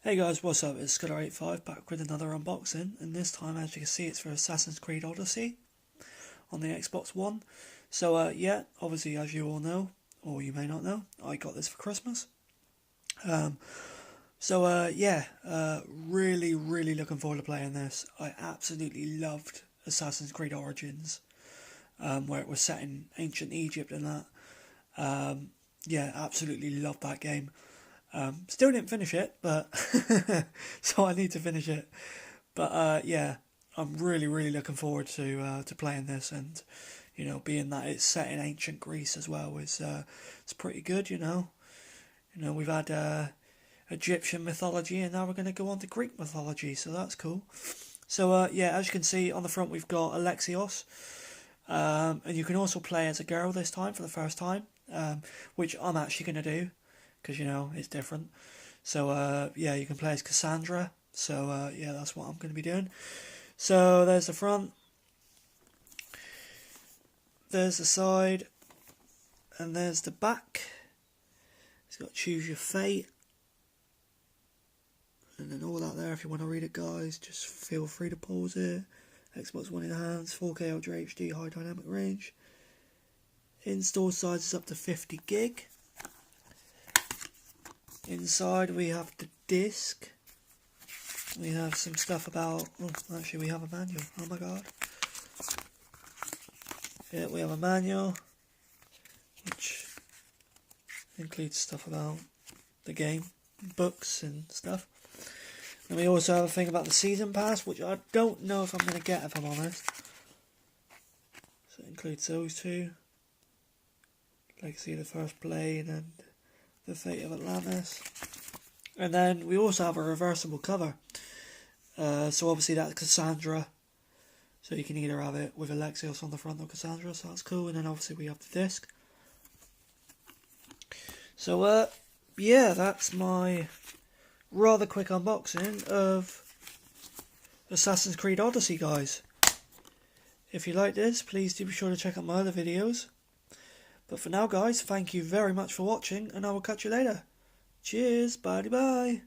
Hey guys, what's up? It's Scudder85 back with another unboxing, and this time, as you can see, it's for Assassin's Creed Odyssey on the Xbox One. So yeah, obviously, as you all know, or you may not know, I got this for Christmas. Really looking forward to playing this. I absolutely loved Assassin's Creed Origins, where it was set in ancient Egypt and that. Yeah, absolutely loved that game. Still didn't finish it, but so I need to finish it. But yeah, I'm really looking forward to playing this, and being that it's set in ancient Greece as well is it's pretty good. We've had Egyptian mythology, and now we're going to go on to Greek mythology, so that's cool. So yeah, as you can see on the front, we've got Alexios, and you can also play as a girl this time for the first time, which I'm actually going to do because it's different. So yeah, you can play as Cassandra. So yeah, that's what I'm going to be doing. So there's the front, there's the side, and there's the back. It's got choose your fate, and then all that there. If you want to read it, guys, just feel free to pause it. Xbox One in hands, 4K Ultra HD, high dynamic range. Install size is up to 50 gig. Inside we have the disc. We have some stuff about... Oh, actually we have a manual. Oh my god. Yeah, we have a manual, which includes stuff about the game, books and stuff. And we also have a thing about the season pass, which I don't know if I'm going to get, if I'm honest. So it includes those two. Legacy of the First Blade and the Fate of Atlantis. And then we also have a reversible cover. So obviously that's Cassandra. So you can either have it with Alexios on the front or Cassandra, so that's cool. And then obviously we have the disc. So yeah, that's my rather quick unboxing of Assassin's Creed Odyssey, guys. If you like this, please do be sure to check out my other videos. But for now, guys, thank you very much for watching, and I will catch you later. Cheers, bye bye.